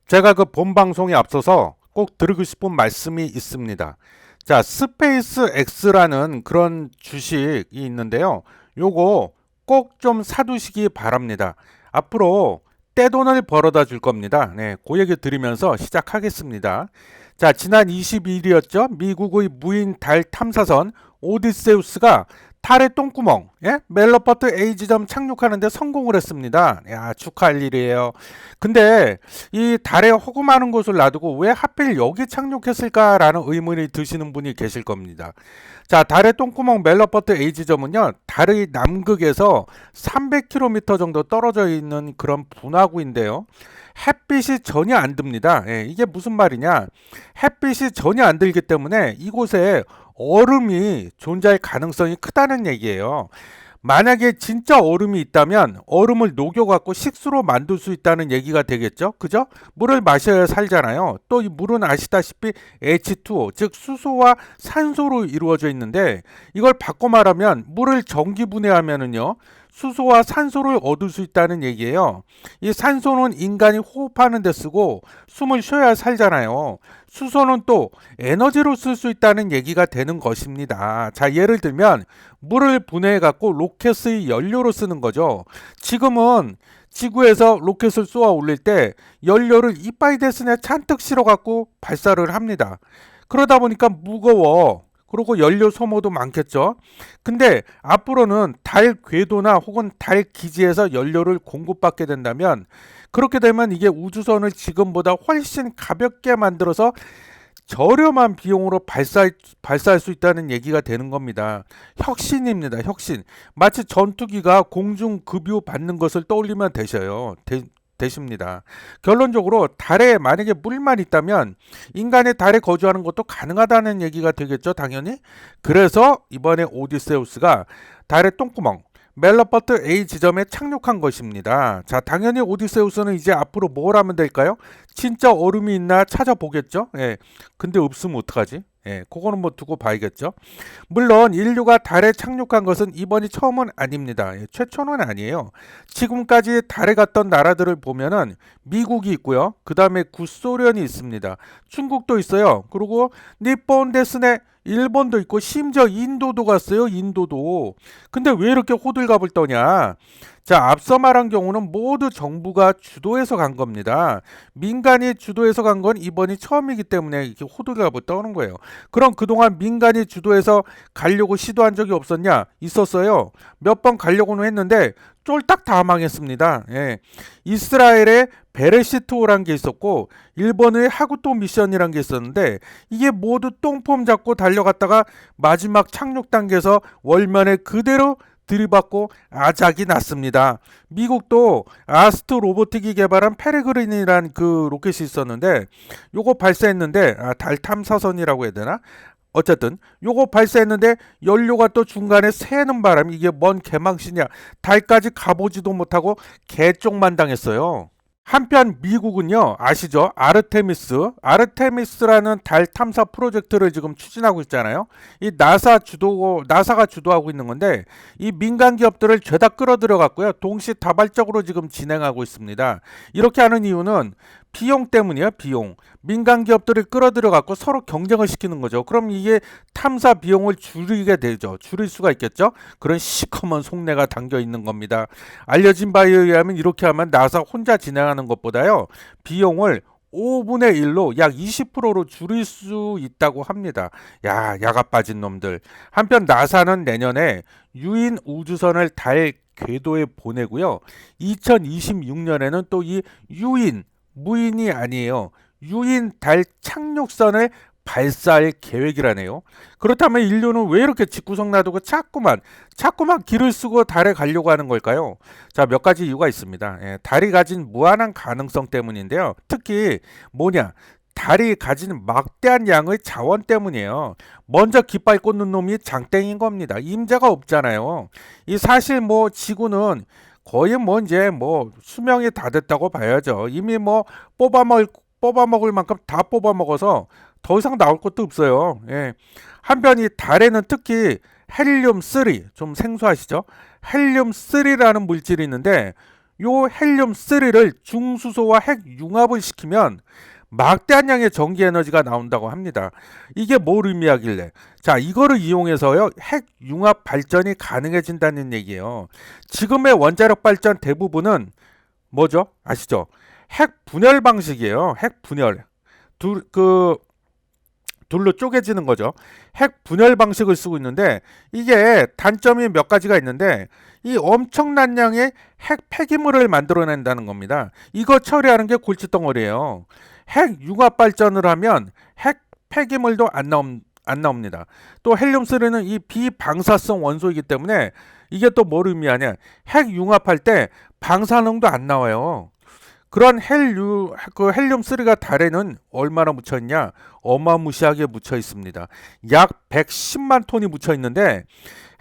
제가 그 본 방송에 앞서서 꼭 드리고 싶은 말씀이 있습니다. 자, 스페이스 X라는 그런 주식이 있는데요. 요거 꼭 좀 사두시기 바랍니다. 앞으로 떼돈을 벌어다 줄 겁니다. 네, 그 얘기 드리면서 시작하겠습니다. 자, 지난 22일이었죠. 미국의 무인 달 탐사선 오디세우스가 달의 똥구멍, 예? 멜로퍼트 A 지점 착륙하는데 성공을 했습니다. 야, 축하할 일이에요. 근데 이 달에 허구 많은 곳을 놔두고 왜 하필 여기 착륙했을까라는 의문이 드시는 분이 계실 겁니다. 자, 달의 똥구멍 멜로퍼트 A 지점은요, 달의 남극에서 300km 정도 떨어져 있는 그런 분화구인데요. 햇빛이 전혀 안 듭니다. 예, 이게 무슨 말이냐? 햇빛이 전혀 안 들기 때문에 이곳에 얼음이 존재할 가능성이 크다는 얘기예요. 만약에 진짜 얼음이 있다면 얼음을 녹여갖고 식수로 만들 수 있다는 얘기가 되겠죠? 그죠? 물을 마셔야 살잖아요. 또 이 물은 아시다시피 H2O, 즉 수소와 산소로 이루어져 있는데 이걸 바꿔 말하면 물을 전기 분해하면은요. 수소와 산소를 얻을 수 있다는 얘기예요. 이 산소는 인간이 호흡하는 데 쓰고 숨을 쉬어야 살잖아요. 수소는 또 에너지로 쓸 수 있다는 얘기가 되는 것입니다. 자, 예를 들면 물을 분해해 갖고 로켓의 연료로 쓰는 거죠. 지금은 지구에서 로켓을 쏘아 올릴 때 연료를 이빠이 대신에 잔뜩 실어 갖고 발사를 합니다. 그러다 보니까 무거워. 그리고 연료 소모도 많겠죠. 근데 앞으로는 달 궤도나 혹은 달 기지에서 연료를 공급받게 된다면 그렇게 되면 이게 우주선을 지금보다 훨씬 가볍게 만들어서 저렴한 비용으로 발사할 수 있다는 얘기가 되는 겁니다. 혁신입니다. 혁신. 마치 전투기가 공중 급유 받는 것을 떠올리면 되십니다. 결론적으로 달에 만약에 물만 있다면 인간의 달에 거주하는 것도 가능하다는 얘기가 되겠죠, 당연히. 그래서 이번에 오디세우스가 달의 똥구멍 멜로퍼트 A 지점에 착륙한 것입니다. 자, 당연히 오디세우스는 이제 앞으로 뭘 하면 될까요? 진짜 얼음이 있나 찾아보겠죠? 예. 근데 없으면 어떡하지? 예, 그거는 뭐 두고 봐야겠죠. 물론 인류가 달에 착륙한 것은 이번이 처음은 아닙니다. 예, 최초는 아니에요. 지금까지 달에 갔던 나라들을 보면은 미국이 있고요. 그 다음에 구소련이 있습니다. 중국도 있어요. 그리고 니폰 데스네 일본도 있고 심지어 인도도 갔어요. 인도도. 근데 왜 이렇게 호들갑을 떠냐? 자, 앞서 말한 경우는 모두 정부가 주도해서 간 겁니다. 민간이 주도해서 간 건 이번이 처음이기 때문에 이렇게 호들갑을 떠는 거예요. 그럼 그동안 민간이 주도해서 가려고 시도한 적이 없었냐? 있었어요. 몇 번 가려고는 했는데 쫄딱 다 망했습니다. 예. 이스라엘의 베레시트호란 게 있었고 일본의 하구토 미션이란 게 있었는데 이게 모두 똥폼 잡고 달려갔다가 마지막 착륙 단계에서 월면에 그대로 들이받고 아작이 났습니다. 미국도 아스트 로보틱이 개발한 페레그린이란 그 로켓이 있었는데 요거 발사했는데 달 탐사선이라고 해야 되나? 어쨌든 요거 발사했는데 연료가 또 중간에 새는 바람에 이게 뭔 개망신이야. 달까지 가보지도 못하고 개쪽만 당했어요. 한편 미국은요, 아시죠? 아르테미스라는 달 탐사 프로젝트를 지금 추진하고 있잖아요. 이 나사가 주도하고 있는 건데 이 민간 기업들을 죄다 끌어들여 갖고요. 동시다발적으로 지금 진행하고 있습니다. 이렇게 하는 이유는 비용 때문이에요, 비용. 민간 기업들을 끌어들여 갖고 서로 경쟁을 시키는 거죠. 그럼 이게 탐사 비용을 줄이게 되죠. 줄일 수가 있겠죠? 그런 시커먼 속내가 담겨 있는 겁니다. 알려진 바에 의하면 이렇게 하면 나사 혼자 진행하는 것보다요. 비용을 5분의 1로 약 20%로 줄일 수 있다고 합니다. 야, 야가 빠진 놈들. 한편 나사는 내년에 유인 우주선을 달 궤도에 보내고요. 2026년에는 또 이 무인이 아니에요. 유인 달 착륙선을 발사할 계획이라네요. 그렇다면 인류는 왜 이렇게 집구석 놔두고 자꾸만 길을 쓰고 달에 가려고 하는 걸까요? 자, 몇 가지 이유가 있습니다. 예, 달이 가진 무한한 가능성 때문인데요. 특히 달이 가진 막대한 양의 자원 때문이에요. 먼저 깃발 꽂는 놈이 장땡인 겁니다. 임자가 없잖아요. 이 사실 뭐 지구는 거의 뭐 이제 뭐 수명이 다 됐다고 봐야죠. 이미 뭐 뽑아먹을 만큼 다 뽑아먹어서 더 이상 나올 것도 없어요. 예. 한편 이 달에는 특히 헬륨3, 좀 생소하시죠? 헬륨3라는 물질이 있는데 요 헬륨3를 중수소와 핵 융합을 시키면 막대한 양의 전기 에너지가 나온다고 합니다. 이게 뭘 의미하길래? 자, 이거를 이용해서요, 핵 융합 발전이 가능해진다는 얘기예요. 지금의 원자력 발전 대부분은 뭐죠? 아시죠? 핵 분열 방식이에요. 핵 분열. 둘로 쪼개지는 거죠. 핵 분열 방식을 쓰고 있는데 이게 단점이 몇 가지가 있는데 이 엄청난 양의 핵 폐기물을 만들어낸다는 겁니다. 이거 처리하는 게 골칫덩어리예요. 핵 융합 발전을 하면 핵 폐기물도 안 나옵니다. 또 헬륨3는 이 비방사성 원소이기 때문에 이게 또 뭘 의미하냐? 핵 융합할 때 방사능도 안 나와요. 그런 헬륨3가 달에는 얼마나 묻혀 있냐? 어마무시하게 묻혀 있습니다. 약 110만 톤이 묻혀 있는데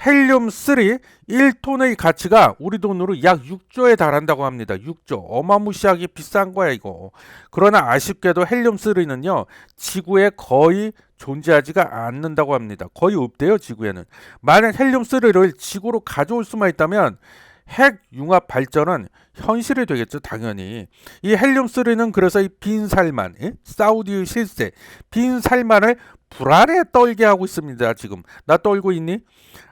헬륨3 1톤의 가치가 우리 돈으로 약 6조에 달한다고 합니다. 6조. 어마무시하게 비싼 거야, 이거. 그러나 아쉽게도 헬륨3는요, 지구에 거의 존재하지가 않는다고 합니다. 거의 없대요, 지구에는. 만약 헬륨3를 지구로 가져올 수만 있다면 핵 융합 발전은 현실이 되겠죠, 당연히. 이 헬륨3는 그래서 이 빈살만, 사우디의 실세, 빈살만을 불안에 떨게 하고 있습니다, 지금. 나 떨고 있니?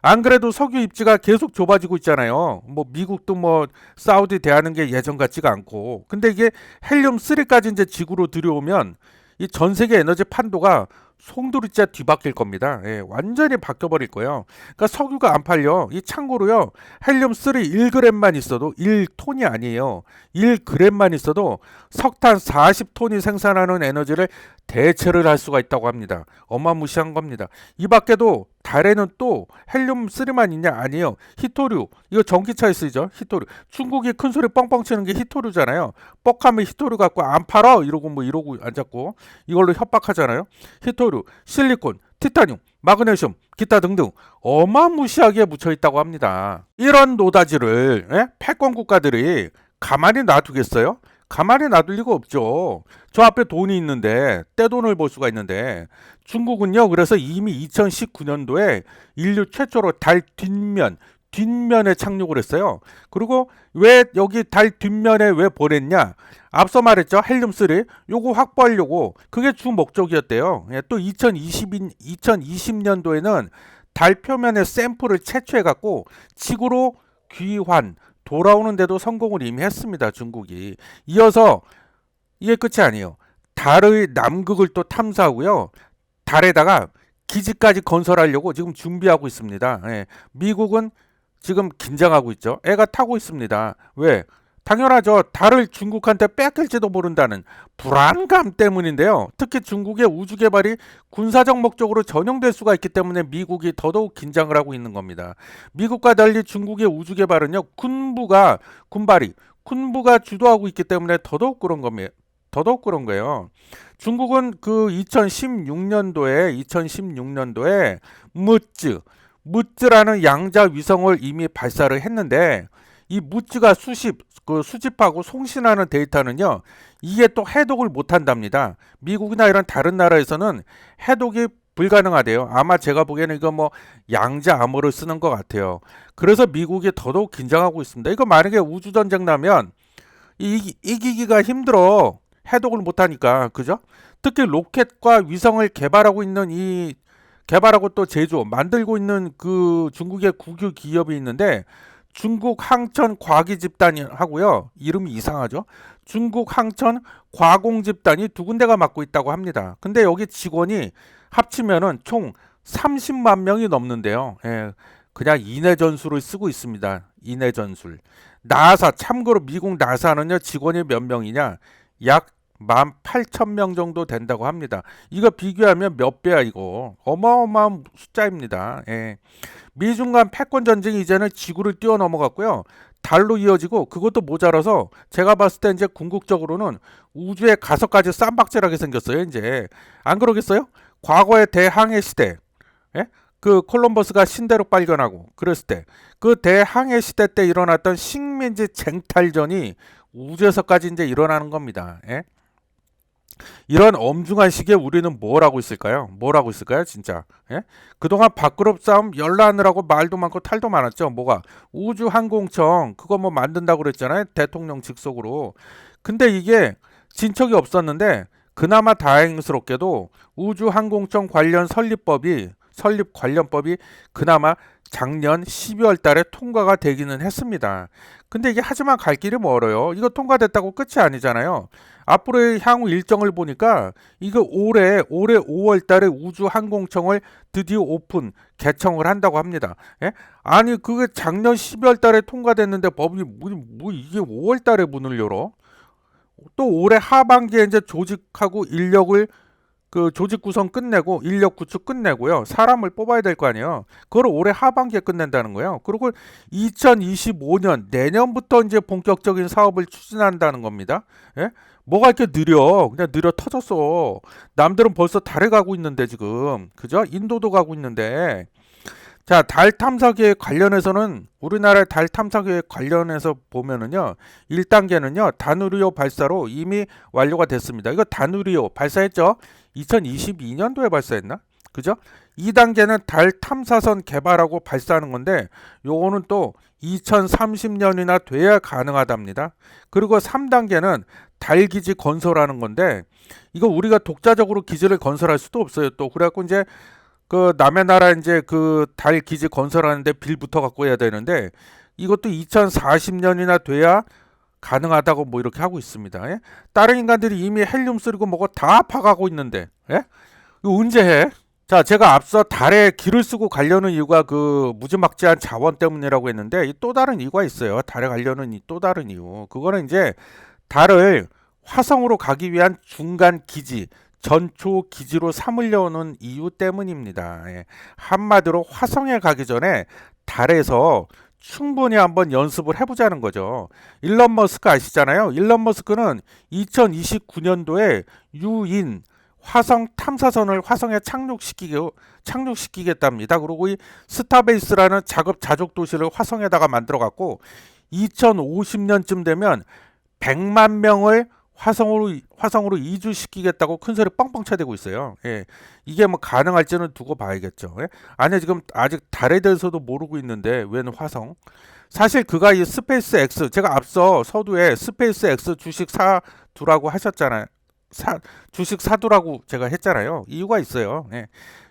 안 그래도 석유 입지가 계속 좁아지고 있잖아요. 뭐 미국도 뭐 사우디 대하는 게 예전 같지가 않고. 근데 이게 헬륨3까지 이제 지구로 들여오면 이 전 세계 에너지 판도가 송두리째 뒤바뀔 겁니다. 예, 완전히 바뀌어버릴 거예요. 그러니까 석유가 안 팔려. 이 참고로요, 헬륨3 1g만 있어도 1톤이 아니에요. 1g만 있어도 석탄 40톤이 생산하는 에너지를 대체를 할 수가 있다고 합니다. 어마무시한 겁니다. 이 밖에도 달에는 또 헬륨3만 있냐? 아니에요. 히토류. 이거 전기차에 쓰이죠. 히토류. 중국이 큰 소리 뻥뻥 치는 게 히토류잖아요. 뻑하면 히토류 갖고 안 팔아 이러고 뭐 이러고 앉았고 이걸로 협박하잖아요. 히토류, 실리콘, 티타늄, 마그네슘, 기타 등등 어마무시하게 묻혀 있다고 합니다. 이런 노다지를 패권 국가들이 가만히 놔두겠어요? 가만히 놔둘 리가 없죠. 저 앞에 돈이 있는데 떼돈을 벌 수가 있는데 중국은요, 그래서 이미 2019년도에 인류 최초로 달 뒷면에 착륙을 했어요. 그리고 왜 여기 달 뒷면에 왜 보냈냐? 앞서 말했죠. 헬륨3 요거 확보하려고 그게 주 목적이었대요. 또 2020년도에는 달 표면의 샘플을 채취해 갖고 지구로 귀환 돌아오는데도 성공을 이미 했습니다, 중국이. 이어서 이게 끝이 아니에요. 달의 남극을 또 탐사하고요, 달에다가 기지까지 건설하려고 지금 준비하고 있습니다. 예. 미국은 지금 긴장하고 있죠. 애가 타고 있습니다. 왜? 당연하죠. 달을 중국한테 뺏길지도 모른다는 불안감 때문인데요. 특히 중국의 우주 개발이 군사적 목적으로 전용될 수가 있기 때문에 미국이 더더욱 긴장을 하고 있는 겁니다. 미국과 달리 중국의 우주 개발은요, 군부가 주도하고 있기 때문에 더더욱 그런 겁니다. 더더욱 그런 거예요. 중국은 그 2016년도에 무즈라는 양자 위성을 이미 발사를 했는데 이 무즈가 수집하고 송신하는 데이터는요, 이게 또 해독을 못한답니다. 미국이나 이런 다른 나라에서는 해독이 불가능하대요. 아마 제가 보기에는 이거 뭐 양자 암호를 쓰는 것 같아요. 그래서 미국이 더더욱 긴장하고 있습니다. 이거 만약에 우주전쟁 나면 이기기가 힘들어. 해독을 못하니까. 그죠? 특히 로켓과 위성을 개발하고 또 만들고 있는 그 중국의 국유 기업이 있는데 중국 항천 과기 집단이 하고요. 이름이 이상하죠? 중국 항천 과공 집단이 두 군데가 맡고 있다고 합니다. 근데 여기 직원이 합치면은 총 30만 명이 넘는데요. 예, 그냥 인해 전술을 쓰고 있습니다. 인해 전술. 참고로 미국 나사는요, 직원이 몇 명이냐? 약 18,000명 정도 된다고 합니다. 이거 비교하면 몇 배야, 이거. 어마어마한 숫자입니다. 예. 미중 간 패권 전쟁이 이제는 지구를 뛰어넘어갔고요. 달로 이어지고 그것도 모자라서 제가 봤을 때 이제 궁극적으로는 우주에 가서까지 쌈박질하게 생겼어요, 이제. 안 그러겠어요? 과거의 대항해 시대, 예? 그 콜럼버스가 신대륙 발견하고 그랬을 때, 그 대항해 시대 때 일어났던 식민지 쟁탈전이 우주에서까지 이제 일어나는 겁니다. 예? 이런 엄중한 시기에 우리는 뭘 하고 있을까요? 뭘 하고 있을까요, 진짜? 예? 그동안 밥그릇 싸움 열나느라고 말도 많고 탈도 많았죠. 뭐가? 우주항공청 그거 뭐 만든다고 그랬잖아요. 대통령 직속으로. 근데 이게 진척이 없었는데 그나마 다행스럽게도 우주항공청 관련 설립 관련법이 그나마 작년 12월 달에 통과가 되기는 했습니다. 근데 이게 하지만 갈 길이 멀어요. 이거 통과됐다고 끝이 아니잖아요. 앞으로의 향후 일정을 보니까 이거 올해 5월 달에 우주항공청을 드디어 개청을 한다고 합니다. 예? 아니 그게 작년 12월 달에 통과됐는데 법이 뭐 이게 5월 달에 문을 열어? 또 올해 하반기에 이제 조직하고 인력을 그 조직 구성 끝내고 인력 구축 끝내고요. 사람을 뽑아야 될 거 아니에요. 그걸 올해 하반기에 끝낸다는 거예요. 그리고 2025년 내년부터 이제 본격적인 사업을 추진한다는 겁니다. 예? 뭐가 이렇게 느려? 그냥 느려 터졌어. 남들은 벌써 달에 가고 있는데 지금. 그죠? 인도도 가고 있는데. 자, 달 탐사 계획 관련해서는 우리나라의 달 탐사 계획 관련해서 보면은요. 1단계는요. 다누리호 발사로 이미 완료가 됐습니다. 이거 다누리호 발사했죠? 2022년도에 발사했나? 그죠? 2단계는 달 탐사선 개발하고 발사하는 건데 요거는 또 2030년이나 돼야 가능하답니다. 그리고 3단계는 달 기지 건설하는 건데 이거 우리가 독자적으로 기지를 건설할 수도 없어요. 또 그래갖고 이제 그 남의 나라 이제 그 달 기지 건설하는데 빌 붙어 갖고 해야 되는데 이것도 2040년이나 돼야 가능하다고 뭐 이렇게 하고 있습니다. 예? 다른 인간들이 이미 헬륨 쓰리고 뭐고 다 파가고 있는데 예? 이거 언제 해? 자, 제가 앞서 달에 기를 쓰고 가려는 이유가 그 무지막지한 자원 때문이라고 했는데 이 또 다른 이유가 있어요. 달에 가려는 이 또 다른 이유. 그거는 이제 달을 화성으로 가기 위한 중간 기지, 전초 기지로 삼으려는 이유 때문입니다. 예. 한마디로 화성에 가기 전에 달에서 충분히 한번 연습을 해보자는 거죠. 일론 머스크 아시잖아요. 일론 머스크는 2029년도에 유인 화성 탐사선을 화성에 착륙시키겠답니다. 그리고 이 스타베이스라는 작업 자족 도시를 화성에다가 만들어 갖고 2050년쯤 되면 100만 명을 화성으로 이주시키겠다고 큰 소리 뻥뻥 쳐대고 있어요. 예. 이게 뭐 가능할지는 두고 봐야겠죠. 예? 아니 지금 아직 달에 대해서도 모르고 있는데 웬 화성? 사실 그가 이 스페이스 X 제가 앞서 서두에 스페이스 X 주식 사두라고 하셨잖아요. 주식 사두라고 제가 했잖아요. 이유가 있어요. 예.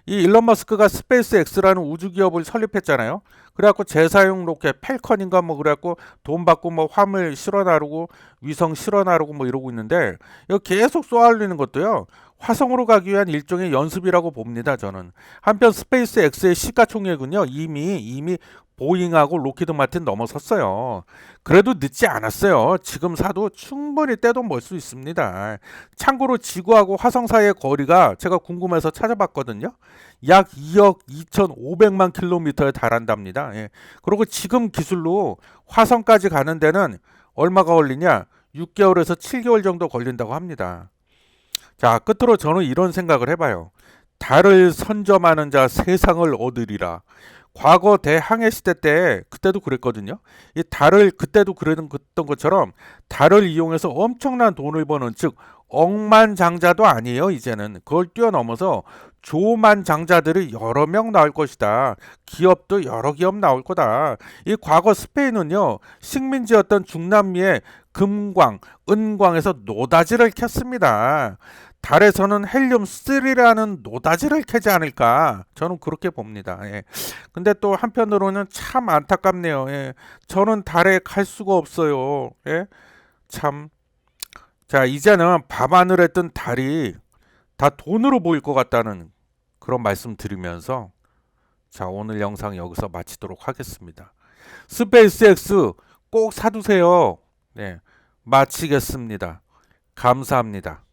이 일론 머스크가 스페이스 X라는 우주 기업을 설립했잖아요. 그래갖고 재사용 로켓 펠컨인가 뭐 그래갖고 돈 받고 뭐 화물 실어 나르고 위성 실어 나르고 뭐 이러고 있는데 이거 계속 쏘아올리는 것도요. 화성으로 가기 위한 일종의 연습이라고 봅니다. 저는. 한편 스페이스 X의 시가총액은요. 이미 보잉하고 로키드 마틴 넘어섰어요. 그래도 늦지 않았어요. 지금 사도 충분히 떼돈 벌 수 있습니다. 참고로 지구하고 화성 사이의 거리가 제가 궁금해서 찾아봤거든요. 약 2억 2,500만 킬로미터에 달한답니다. 예. 그리고 지금 기술로 화성까지 가는 데는 얼마가 걸리냐? 6개월에서 7개월 정도 걸린다고 합니다. 자, 끝으로 저는 이런 생각을 해봐요. 달을 선점하는 자 세상을 얻으리라. 과거 대항해 시대 때 그때도 그랬거든요. 이 달을 그때도 그랬던 것처럼 달을 이용해서 엄청난 돈을 버는 즉 억만장자도 아니에요. 이제는 그걸 뛰어넘어서 조만장자들이 여러 명 나올 것이다. 기업도 여러 기업 나올 거다. 이 과거 스페인은요 식민지였던 중남미의 금광, 은광에서 노다지를 캤습니다. 달에서는 헬륨3라는 노다지를 캐지 않을까 저는 그렇게 봅니다. 예. 근데 또 한편으로는 참 안타깝네요. 예. 저는 달에 갈 수가 없어요. 예. 참. 자, 이제는 밤하늘에 뜬 달이 다 돈으로 보일 것 같다는 그런 말씀 드리면서 자, 오늘 영상 여기서 마치도록 하겠습니다. 스페이스X 꼭 사두세요. 네. 마치겠습니다. 감사합니다.